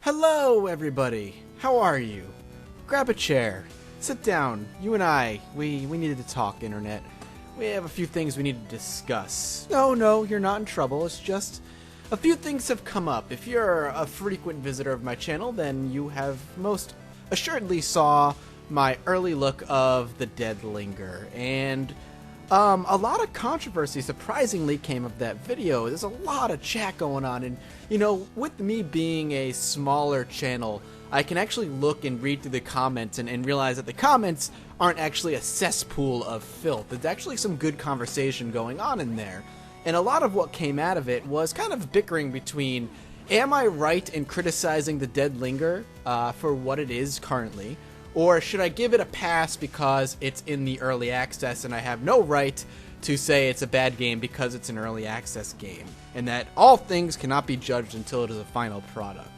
Hello, everybody. How are you? Grab a chair. Sit down. You and I, we needed to talk, Internet. We have a few things we need to discuss. No, you're not in trouble. It's just a few things have come up. If you're a frequent visitor of my channel, then you have most assuredly saw my early look of the Dead Linger. And a lot of controversy surprisingly came of that video. There's a lot of chat going on, and you know, with me being a smaller channel, I can actually look and read through the comments and realize that the comments aren't actually a cesspool of filth. There's actually some good conversation going on in there. And a lot of what came out of it was kind of bickering between, am I right in criticizing the Dead Linger for what it is currently? Or should I give it a pass because it's in the early access and I have no right to say it's a bad game because it's an early access game, and that all things cannot be judged until it is a final product.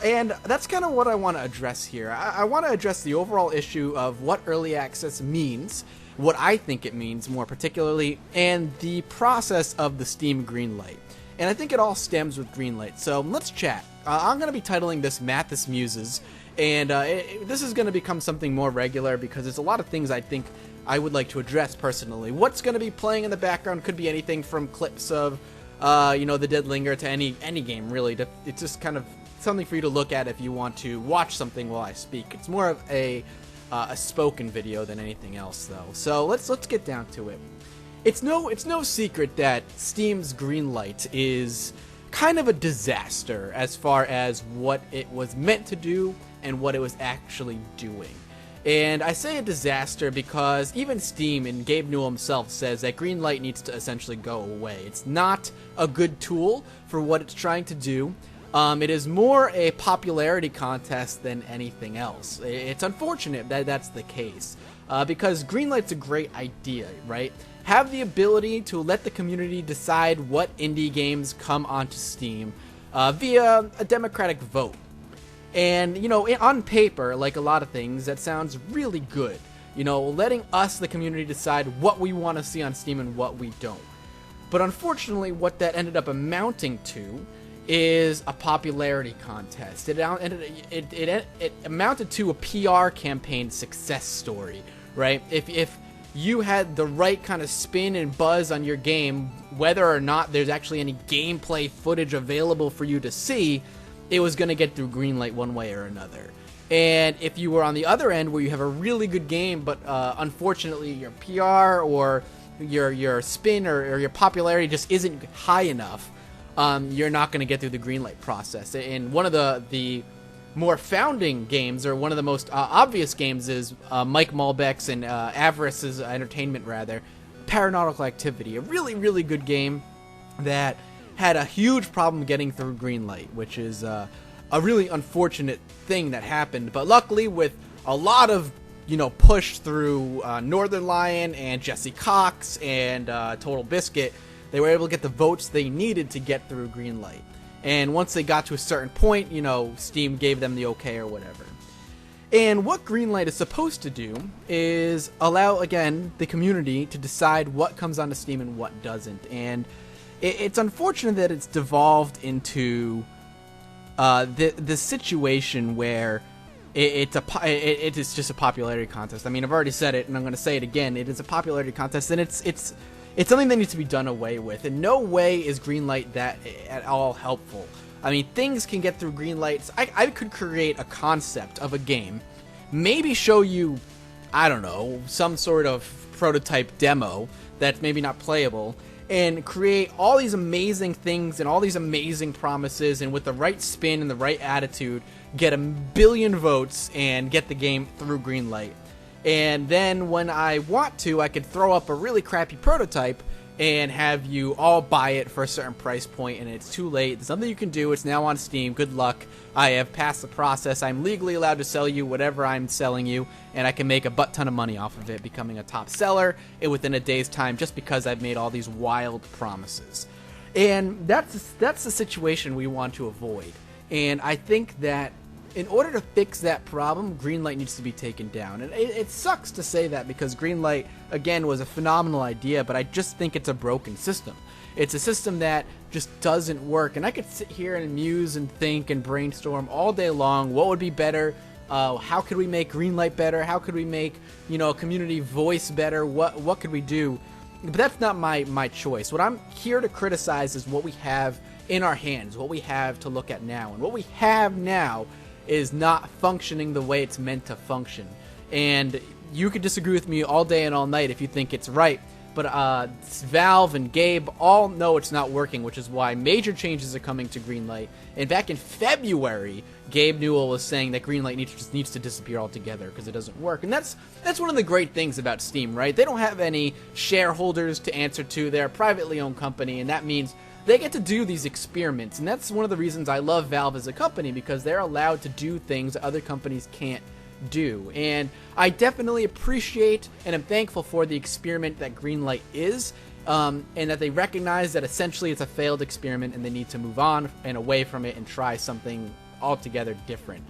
And that's kind of what I want to address here. I want to address the overall issue of what early access means, what I think it means more particularly, and the process of the Steam Greenlight. And I think it all stems with Greenlight, so let's chat. I'm going to be titling this Mathas Muses, and this is going to become something more regular because there's a lot of things I think I would like to address personally. What's going to be playing in the background could be anything from clips of, the Dead Linger to any game, really. It's just kind of something for you to look at if you want to watch something while I speak. It's more of a spoken video than anything else, though. So let's get down to it. It's no secret that Steam's Greenlight is kind of a disaster as far as what it was meant to do and what it was actually doing. And I say a disaster because even Steam and Gabe Newell himself says that Greenlight needs to essentially go away. It's not a good tool for what it's trying to do. It is more a popularity contest than anything else. It's unfortunate that that's the case because Greenlight's a great idea, right? Have the ability to let the community decide what indie games come onto Steam via a democratic vote. And, you know, on paper, like a lot of things, that sounds really good. You know, letting us, the community, decide what we want to see on Steam and what we don't. But unfortunately, what that ended up amounting to is a popularity contest. It amounted to a PR campaign success story, right? If you had the right kind of spin and buzz on your game, whether or not there's actually any gameplay footage available for you to see, it was going to get through Greenlight one way or another. And if you were on the other end where you have a really good game, but unfortunately your PR or your spin or your popularity just isn't high enough, you're not going to get through the Greenlight process. And one of the more founding games, or one of the most obvious games, is Mike Malbeck's and Avarice's Entertainment, rather, Paranormal Activity. A really, really good game that had a huge problem getting through Greenlight, which is a really unfortunate thing that happened. But luckily, with a lot of push through Northern Lion and Jesse Cox and Total Biscuit, they were able to get the votes they needed to get through Greenlight. And once they got to a certain point, Steam gave them the okay or whatever. And what Greenlight is supposed to do is allow, again, the community to decide what comes onto Steam and what doesn't. And it's unfortunate that it's devolved into the situation where it is just a popularity contest. I mean, I've already said it, and I'm going to say it again. It is a popularity contest, and it's something that needs to be done away with. In no way is Greenlight that at all helpful. I mean, things can get through Greenlights. I could create a concept of a game, maybe show you, I don't know, some sort of prototype demo that's maybe not playable, and create all these amazing things and all these amazing promises, and with the right spin and the right attitude, get 1 billion votes and get the game through Greenlight. And then when I want to, I could throw up a really crappy prototype and have you all buy it for a certain price point, and it's too late. There's nothing you can do. It's now on Steam. Good luck. I have passed the process. I'm legally allowed to sell you whatever I'm selling you, and I can make a butt ton of money off of it, becoming a top seller within a day's time just because I've made all these wild promises. And that's the situation we want to avoid. And I think that in order to fix that problem, Greenlight needs to be taken down. And it sucks to say that because Greenlight, again, was a phenomenal idea, but I just think it's a broken system. It's a system that just doesn't work. And I could sit here and muse and think and brainstorm all day long. What would be better? How could we make Greenlight better? How could we make, a community voice better? What could we do? But that's not my choice. What I'm here to criticize is what we have in our hands, what we have to look at now. And what we have now is not functioning the way it's meant to function. And you could disagree with me all day and all night if you think it's right, but Valve and Gabe all know it's not working, which is why major changes are coming to Greenlight. And back in February, Gabe Newell was saying that Greenlight needs to disappear altogether because it doesn't work. And that's one of the great things about Steam, right? They don't have any shareholders to answer to. They're a privately owned company, and that means they get to do these experiments. And that's one of the reasons I love Valve as a company, because they're allowed to do things that other companies can't do. And I definitely appreciate and am thankful for the experiment that Greenlight is, and that they recognize that essentially it's a failed experiment and they need to move on and away from it and try something altogether different.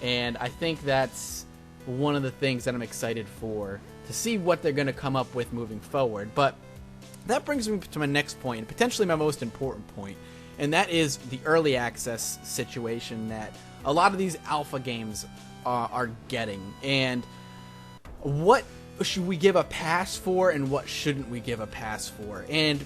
And I think that's one of the things that I'm excited for, to see what they're going to come up with moving forward. But that brings me to my next point, and potentially my most important point, and that is the early access situation that a lot of these alpha games are getting. And what should we give a pass for and what shouldn't we give a pass for, and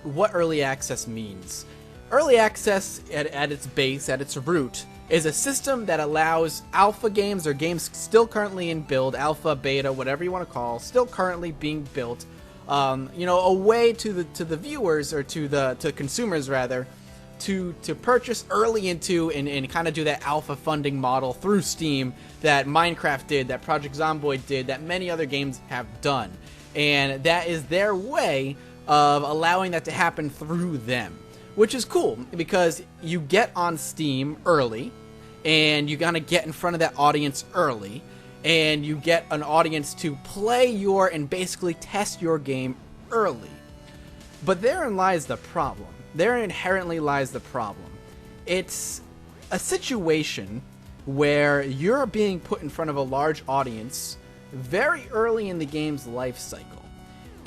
what early access means. Early access at its base, at its root, is a system that allows alpha games, or games still currently in build, alpha, beta, whatever you want to call, still currently being built, a way to the viewers, or to consumers rather, to purchase early into and kind of do that alpha funding model through Steam that Minecraft did, that Project Zomboid did, that many other games have done. And that is their way of allowing that to happen through them, which is cool because you get on Steam early and you gotta get in front of that audience early, and you get an audience to play and basically test your game early. But therein lies the problem. There inherently lies the problem. It's a situation where you're being put in front of a large audience very early in the game's life cycle.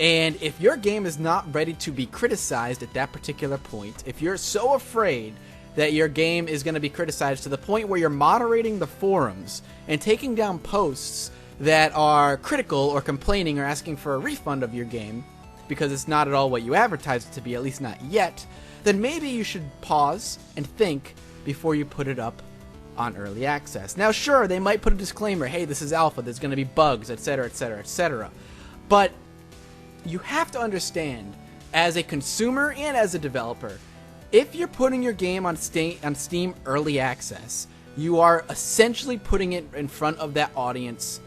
And if your game is not ready to be criticized at that particular point, if you're so afraid that your game is going to be criticized to the point where you're moderating the forums and taking down posts that are critical or complaining or asking for a refund of your game, because it's not at all what you advertised it to be, at least not yet, then maybe you should pause and think before you put it up on early access. Now, sure, they might put a disclaimer, hey, this is alpha, there's going to be bugs, etc., etc., etc. But you have to understand, as a consumer and as a developer, if you're putting your game on Steam early access, you are essentially putting it in front of that audience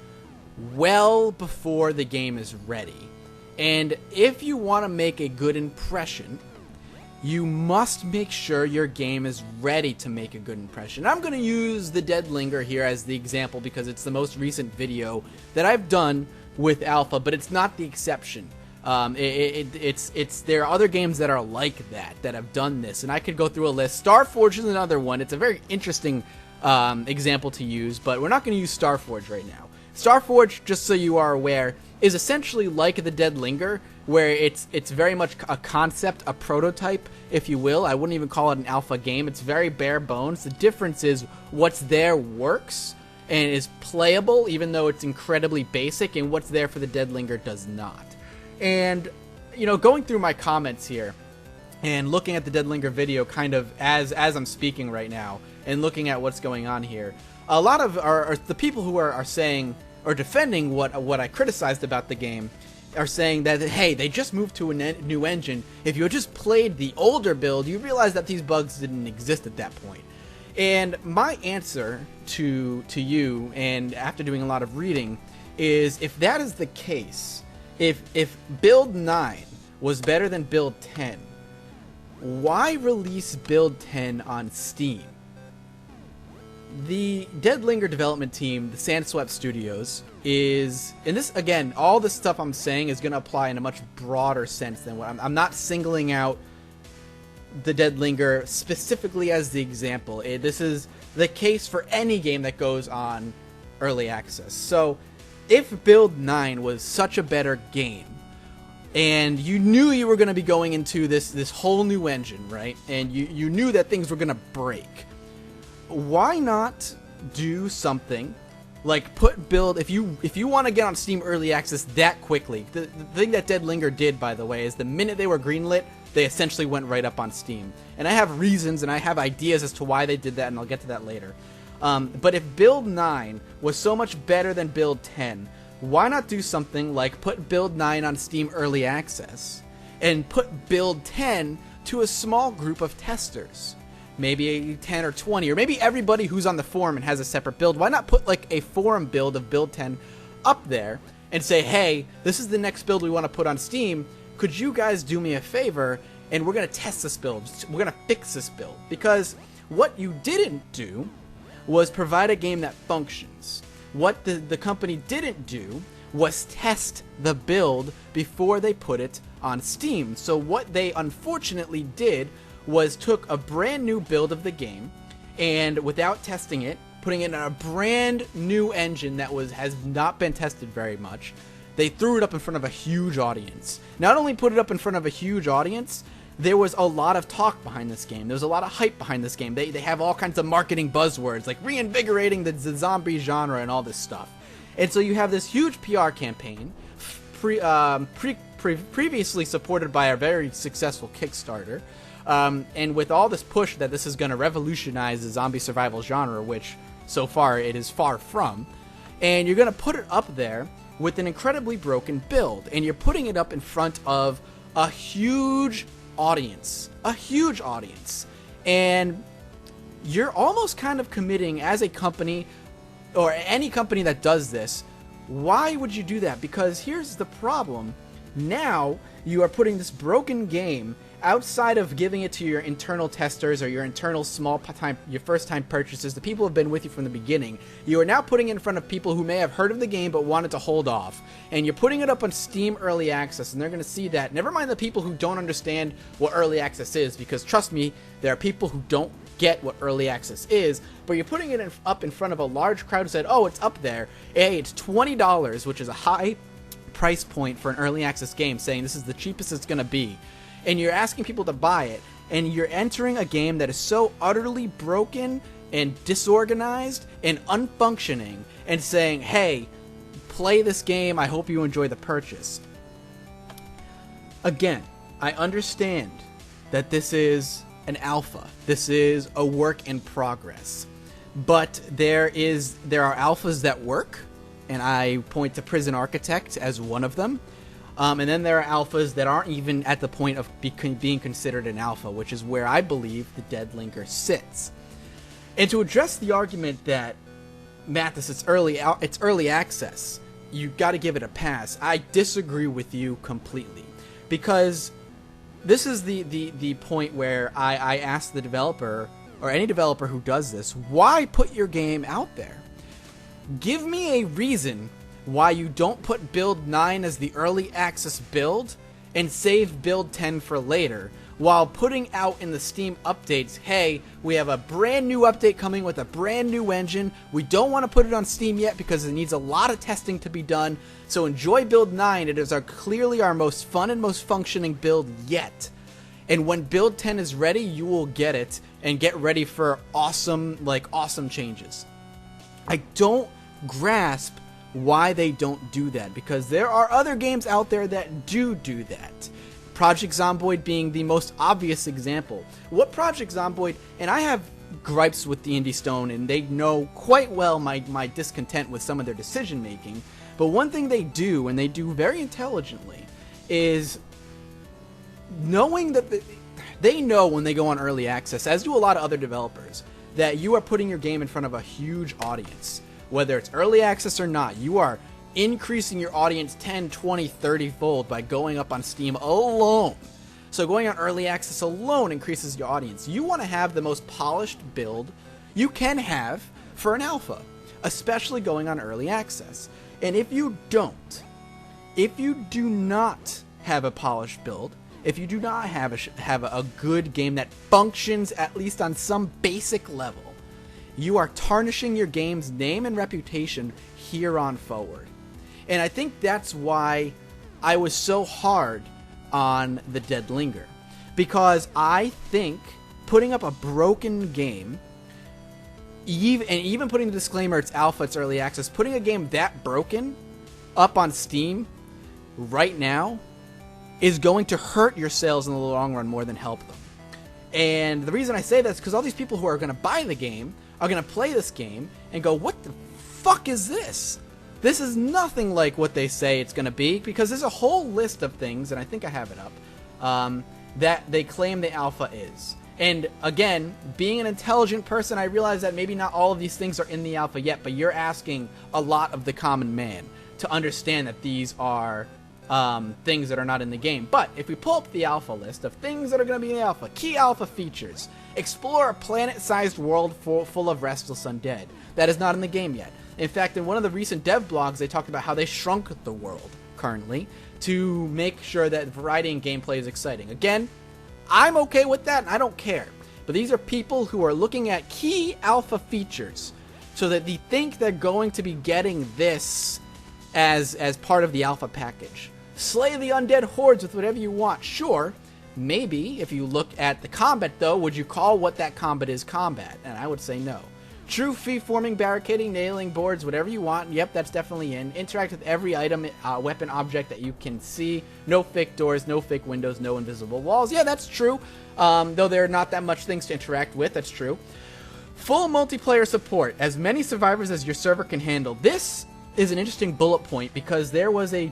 well before the game is ready. And if you want to make a good impression, you must make sure your game is ready to make a good impression. I'm going to use the Dead Linger here as the example because it's the most recent video that I've done with alpha, but it's not the exception. There are other games that are like that have done this, and I could go through a list. Starforge is another one. It's a very interesting example to use, but we're not going to use Starforge right now. Starforge, just so you are aware, is essentially like the Dead Linger, where it's very much a concept, a prototype, if you will. I wouldn't even call it an alpha game. It's very bare bones. The difference is what's there works and is playable, even though it's incredibly basic, and what's there for the Dead Linger does not. And, going through my comments here and looking at the Dead Linger video kind of as I'm speaking right now and looking at what's going on here, a lot of the people who are saying or defending what I criticized about the game are saying that, hey, they just moved to a new engine. If you had just played the older build, you realize that these bugs didn't exist at that point. And my answer to you, and after doing a lot of reading, is if that is the case, if build 9 was better than build 10, why release build 10 on Steam? The Dead Linger development team, the Sandswept Studios, is, and this, again, all the stuff I'm saying is going to apply in a much broader sense than what I'm not singling out the Dead Linger specifically as the example. This is the case for any game that goes on early access. So, if Build 9 was such a better game, and you knew you were going to be going into this whole new engine, right? And you knew that things were going to break. Why not do something like put build, if you want to get on Steam Early Access that quickly. The thing that Dead Linger did, by the way, is the minute they were greenlit, they essentially went right up on Steam. And I have reasons and I have ideas as to why they did that, and I'll get to that later. But if Build 9 was so much better than Build 10, why not do something like put Build 9 on Steam Early Access and put Build 10 to a small group of testers? Maybe 10 or 20, or maybe everybody who's on the forum and has a separate build. Why not put like a forum build of Build 10 up there and say, hey, this is the next build we want to put on Steam. Could you guys do me a favor, and we're going to test this build. We're going to fix this build. Because what you didn't do was provide a game that functions. What the company didn't do was test the build before they put it on Steam. So what they unfortunately did was took a brand new build of the game, and without testing it, putting it in a brand new engine that has not been tested very much, they threw it up in front of a huge audience. Not only put it up in front of a huge audience, there was a lot of talk behind this game. There was a lot of hype behind this game. They have all kinds of marketing buzzwords, like reinvigorating the zombie genre and all this stuff. And so you have this huge PR campaign, previously supported by a very successful Kickstarter, and with all this push that this is going to revolutionize the zombie survival genre, which so far it is far from, and you're going to put it up there with an incredibly broken build, and you're putting it up in front of a huge audience, and you're almost kind of committing as a company, or any company that does this. Why would you do that? Because here's the problem. Now you are putting this broken game outside of giving it to your internal testers or your internal your first-time purchasers, the people who have been with you from the beginning. You are now putting it in front of people who may have heard of the game but wanted to hold off. And you're putting it up on Steam Early Access, and they're going to see that. Never mind the people who don't understand what Early Access is, because trust me, there are people who don't get what Early Access is, but you're putting it up in front of a large crowd who said, oh, it's up there. Hey, it's $20, which is a high price point for an Early Access game, saying this is the cheapest it's going to be. And you're asking people to buy it, and you're entering a game that is so utterly broken and disorganized and unfunctioning, and saying, hey, play this game, I hope you enjoy the purchase. Again, I understand that this is an alpha. This is a work in progress. But there are alphas that work, and I point to Prison Architect as one of them. And then there are alphas that aren't even at the point of being considered an alpha, which is where I believe the Dead Linger sits. And to address the argument that, Mathas, it's early access, you got to give it a pass, I disagree with you completely. Because this is the point where I ask the developer, or any developer who does this, why put your game out there? Give me a reason why you don't put Build 9 as the early access build and save Build 10 for later, while putting out in the Steam updates, hey, we have a brand new update coming with a brand new engine. We don't want to put it on Steam yet because it needs a lot of testing to be done, so enjoy Build 9. It is clearly our most fun and most functioning build yet. And when Build 10 is ready, you will get it and get ready for awesome changes. I don't grasp why they don't do that, because there are other games out there that do that. Project Zomboid being the most obvious example. What Project Zomboid, and I have gripes with the Indie Stone, and they know quite well my discontent with some of their decision making, but one thing they do, and they do very intelligently, is knowing that they know when they go on early access, as do a lot of other developers, that you are putting your game in front of a huge audience. Whether it's early access or not, you are increasing your audience 10, 20, 30-fold by going up on Steam alone. So going on early access alone increases your audience. You want to have the most polished build you can have for an alpha, especially going on early access. And if you do not have a polished build, if you do not have a good game that functions at least on some basic level, you are tarnishing your game's name and reputation here on forward. And I think that's why I was so hard on the Dead Linger. Because I think putting up a broken game, even putting the disclaimer it's alpha, it's early access, putting a game that broken up on Steam right now is going to hurt your sales in the long run more than help them. And the reason I say that is because all these people who are going to buy the game are going to play this game and go, what the fuck is this? This is nothing like what they say it's going to be, because there's a whole list of things, and I think I have it up, that they claim the alpha is. And again, being an intelligent person, I realize that maybe not all of these things are in the alpha yet, but you're asking a lot of the common man to understand that these are things that are not in the game. But if we pull up the alpha list of things that are going to be in the alpha, key alpha features: explore a planet-sized world full of restless undead. That is not in the game yet. In fact, in one of the recent dev blogs, they talked about how they shrunk the world currently to make sure that variety in gameplay is exciting. Again, I'm okay with that, and I don't care. But these are people who are looking at key alpha features so that they think they're going to be getting this as part of the alpha package. Slay the undead hordes with whatever you want. Sure, maybe if you look at the combat, though, would you call what that combat is combat? And I would say no. True free-forming, barricading, nailing boards, whatever you want. Yep, that's definitely in. Interact with every item, weapon, object that you can see. No fake doors, no fake windows, no invisible walls. Yeah, that's true. Though there are not that much things to interact with, that's true. Full multiplayer support. As many survivors as your server can handle. This is an interesting bullet point, because there was a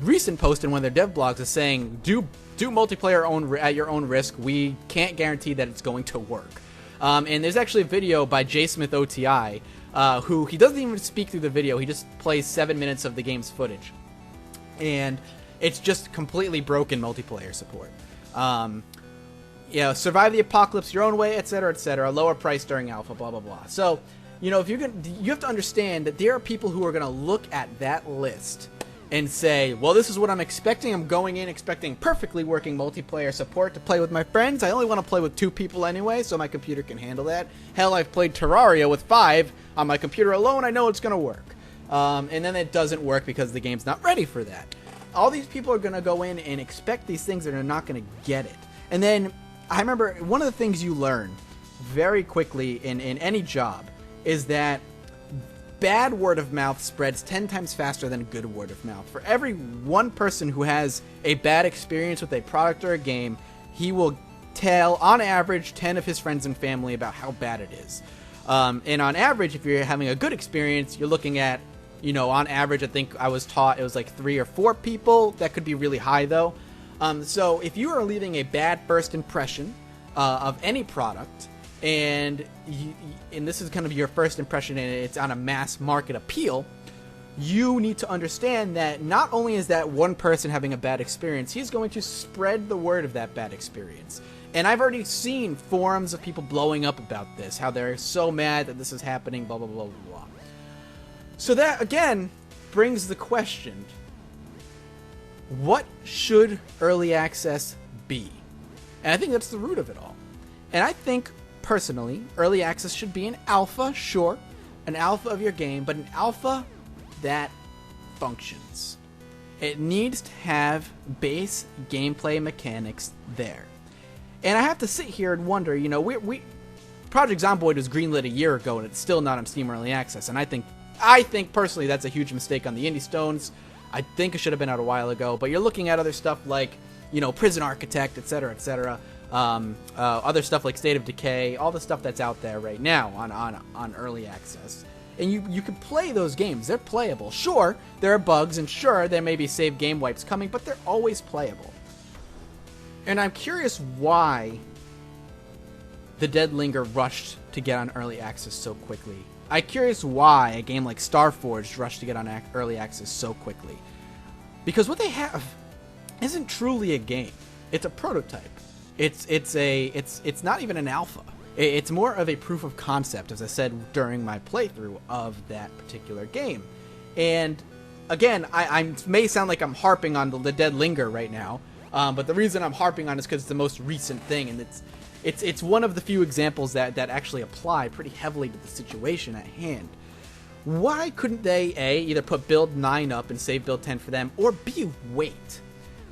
recent post in one of their dev blogs is saying, do multiplayer at your own risk. We can't guarantee that it's going to work. And there's actually a video by JSmithOTI, who he doesn't even speak through the video. He just plays 7 minutes of the game's footage. And it's just completely broken multiplayer support. Survive the apocalypse your own way, etc., etc. Lower price during alpha, blah, blah, blah. So, you know, you have to understand that there are people who are going to look at that list and say, well, this is what I'm expecting. I'm going in expecting perfectly working multiplayer support to play with my friends. I only want to play with 2 people anyway, so my computer can handle that. Hell, I've played Terraria with 5 on my computer alone. I know it's going to work. And then it doesn't work because the game's not ready for that. All these people are going to go in and expect these things, and are not going to get it. And then I remember one of the things you learn very quickly in any job is that bad word of mouth spreads 10 times faster than good word of mouth. For every one person who has a bad experience with a product or a game, he will tell, on average, 10 of his friends and family about how bad it is. And on average, if you're having a good experience, you're looking at, you know, on average, I think I was taught it was like 3 or 4 people. That could be really high, though. So if you are leaving a bad first impression of any product, and this is kind of your first impression and it's on a mass market appeal, you need to understand that not only is that one person having a bad experience, he's going to spread the word of that bad experience. And I've already seen forums of people blowing up about this, how they're so mad that this is happening, blah, blah, blah, blah, blah. So that, again, brings the question, what should early access be? And I think that's the root of it all. And I think, personally, early access should be an alpha, sure, an alpha of your game, but an alpha that functions. It needs to have base gameplay mechanics there. And I have to sit here and wonder, you know, we Project Zomboid was greenlit a year ago, and it's still not on Steam Early Access, and I think personally that's a huge mistake on the Indie Stones. I think it should have been out a while ago, but you're looking at other stuff like, you know, Prison Architect, etc., etc., other stuff like State of Decay, all the stuff that's out there right now on early access. And you can play those games. They're playable. Sure, there are bugs, and sure, there may be save game wipes coming, but they're always playable. And I'm curious why the Dead Linger rushed to get on early access so quickly. I'm curious why a game like Starforged rushed to get on early access so quickly. Because what they have isn't truly a game. It's a prototype. It's not even an alpha. It's more of a proof of concept, as I said during my playthrough of that particular game. And again, I may sound like I'm harping on the Dead Linger right now, but the reason I'm harping on it is because it's the most recent thing, and it's one of the few examples that actually apply pretty heavily to the situation at hand. Why couldn't they, A, either put build 9 up and save build 10 for them, or B, wait?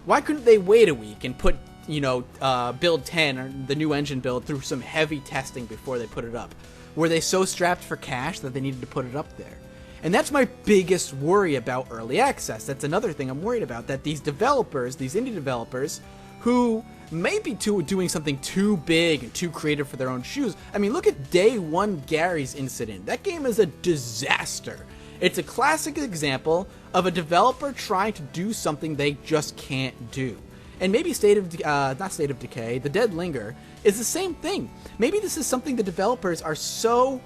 Why couldn't they wait a week and put, build 10, or the new engine build, through some heavy testing before they put it up? Were they so strapped for cash that they needed to put it up there? And that's my biggest worry about early access. That's another thing I'm worried about, that these developers, these indie developers, who may be doing something too big and too creative for their own shoes. I mean, look at Day 1 Gary's Incident. That game is a disaster. It's a classic example of a developer trying to do something they just can't do. And maybe not State of Decay, the Dead Linger is the same thing. Maybe this is something the developers are so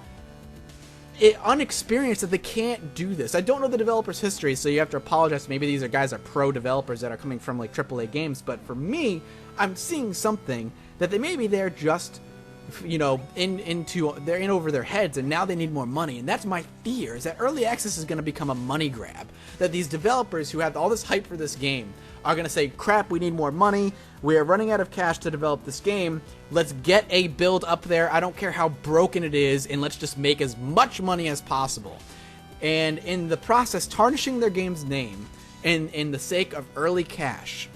unexperienced that they can't do this. I don't know the developer's history, so you have to apologize. Maybe these are guys are pro developers that are coming from like AAA games, but for me, I'm seeing something that they're just, they're in over their heads, and now they need more money. And that's my fear, is that early access is going to become a money grab. That these developers who have all this hype for this game are going to say, crap, we need more money. We are running out of cash to develop this game. Let's get a build up there. I don't care how broken it is, and let's just make as much money as possible. And in the process, tarnishing their game's name in the sake of early cash,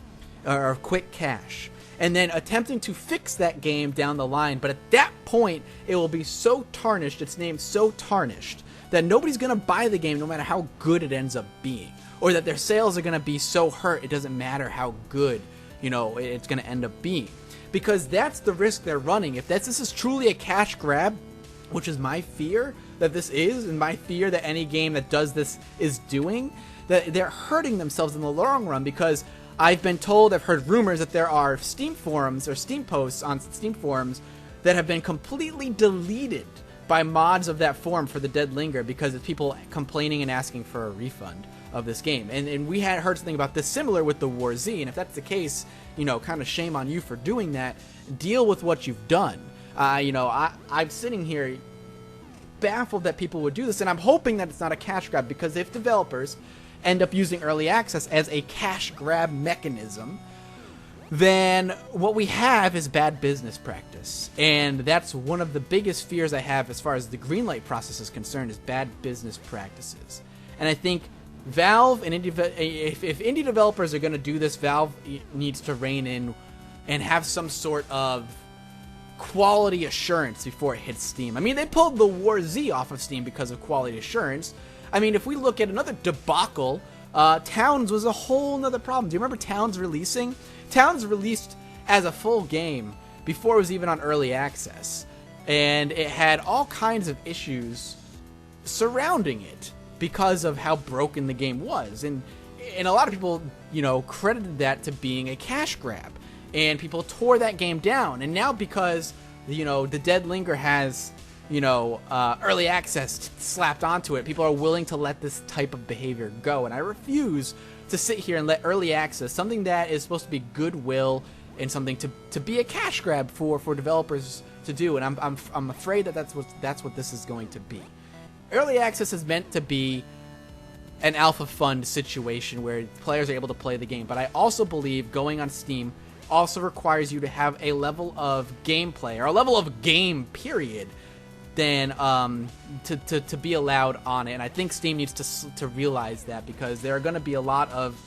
or quick cash. And then attempting to fix that game down the line. But at that point, it will be so tarnished, its name so tarnished, that nobody's going to buy the game no matter how good it ends up being. Or that their sales are going to be so hurt, it doesn't matter how good, it's going to end up being. Because that's the risk they're running. If this is truly a cash grab, which is my fear that this is, and my fear that any game that does this is doing, that they're hurting themselves in the long run. Because I've been told, I've heard rumors that there are Steam forums or Steam posts on Steam forums that have been completely deleted by mods of that forum for the Dead Linger because of people complaining and asking for a refund of this game. And we had heard something about this similar with the War Z, and if that's the case, kind of shame on you for doing that. Deal with what you've done. I'm sitting here baffled that people would do this, and I'm hoping that it's not a cash grab, because if developers end up using early access as a cash grab mechanism, then what we have is bad business practice. And that's one of the biggest fears I have as far as the Greenlight process is concerned, is bad business practices. And I think Valve and if indie developers are going to do this, Valve needs to rein in and have some sort of quality assurance before it hits Steam. I mean, they pulled the War Z off of Steam because of quality assurance. I mean, if we look at another debacle, Towns was a whole nother problem. Do you remember Towns releasing? Towns released as a full game before it was even on early access. And it had all kinds of issues surrounding it because of how broken the game was. And a lot of people, credited that to being a cash grab. And people tore that game down. And now because, the Dead Linger has, early access slapped onto it, people are willing to let this type of behavior go. And I refuse to sit here and let early access, something that is supposed to be goodwill and something to be a cash grab for developers to do. And I'm afraid that that's what this is going to be. Early access is meant to be an alpha fund situation where players are able to play the game. But I also believe going on Steam also requires you to have a level of gameplay, or a level of game, period, than to be allowed on it. And I think Steam needs to realize that, because there are going to be a lot of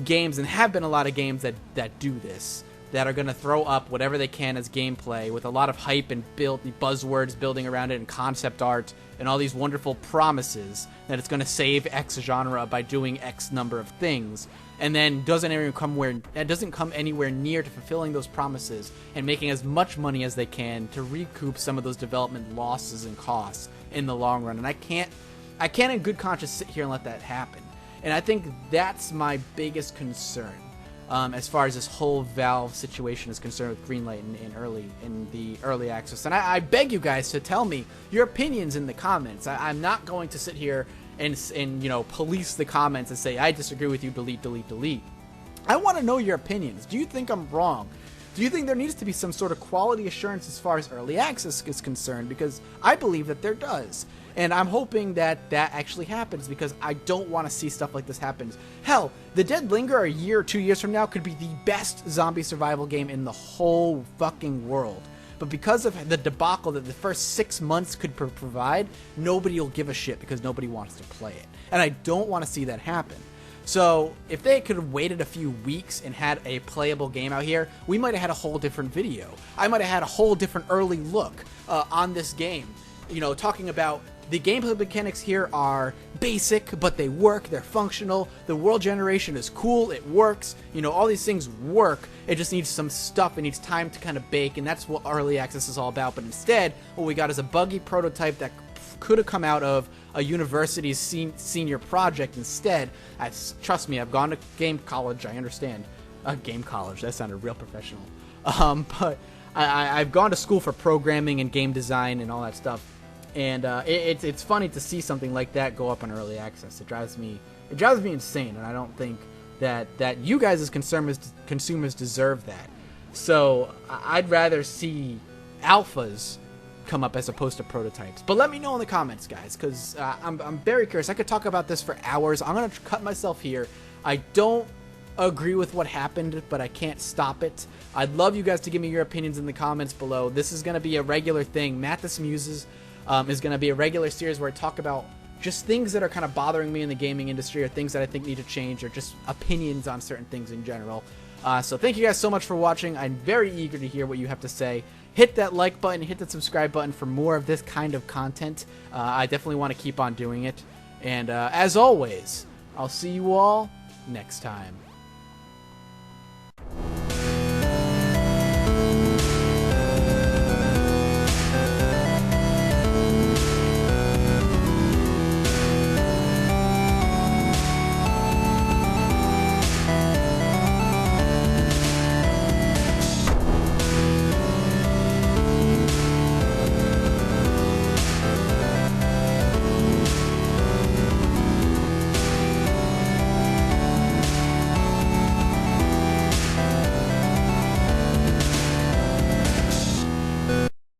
games, and have been a lot of games that do this, that are going to throw up whatever they can as gameplay with a lot of hype and buzzwords building around it, and concept art and all these wonderful promises that it's going to save X genre by doing X number of things, and then doesn't come anywhere near to fulfilling those promises and making as much money as they can to recoup some of those development losses and costs in the long run. And I can't in good conscience sit here and let that happen. And I think that's my biggest concern as far as this whole Valve situation is concerned with Greenlight in the early access. And I beg you guys to tell me your opinions in the comments. I'm not going to sit here and police the comments and say, I disagree with you, delete, delete, delete. I want to know your opinions. Do you think I'm wrong? Do you think there needs to be some sort of quality assurance as far as early access is concerned? Because I believe that there does. And I'm hoping that actually happens, because I don't want to see stuff like this happen. Hell, the Dead Linger a year or 2 years from now could be the best zombie survival game in the whole fucking world. but because of the debacle that the first 6 months could provide, nobody will give a shit because nobody wants to play it. And I don't want to see that happen. So if they could have waited a few weeks and had a playable game out here, we might have had a whole different video. I might have had a whole different early look on this game. You know, talking about the gameplay mechanics here are basic, but they work, they're functional, the world generation is cool, it works, you know, all these things work, it just needs some stuff, it needs time to kind of bake, and that's what early access is all about. But instead, what we got is a buggy prototype that could have come out of a university's senior project instead. Trust me, I've gone to game college, I understand. Game college, that sounded real professional. But I've gone to school for programming and game design and all that stuff. And it's funny to see something like that go up on early access. It drives me insane, and I don't think that you guys as consumers deserve that. So I'd rather see alphas come up as opposed to prototypes. But let me know in the comments, guys, because I'm very curious. I could talk about this for hours. I'm gonna cut myself here. I don't agree with what happened, but I can't stop it. I'd love you guys to give me your opinions in the comments below. This is gonna be a regular thing. Mathas Muses is going to be a regular series where I talk about just things that are kind of bothering me in the gaming industry, or things that I think need to change, or just opinions on certain things in general. So thank you guys so much for watching. I'm very eager to hear what you have to say. Hit that like button, hit that subscribe button for more of this kind of content. I definitely want to keep on doing it. And as always, I'll see you all next time.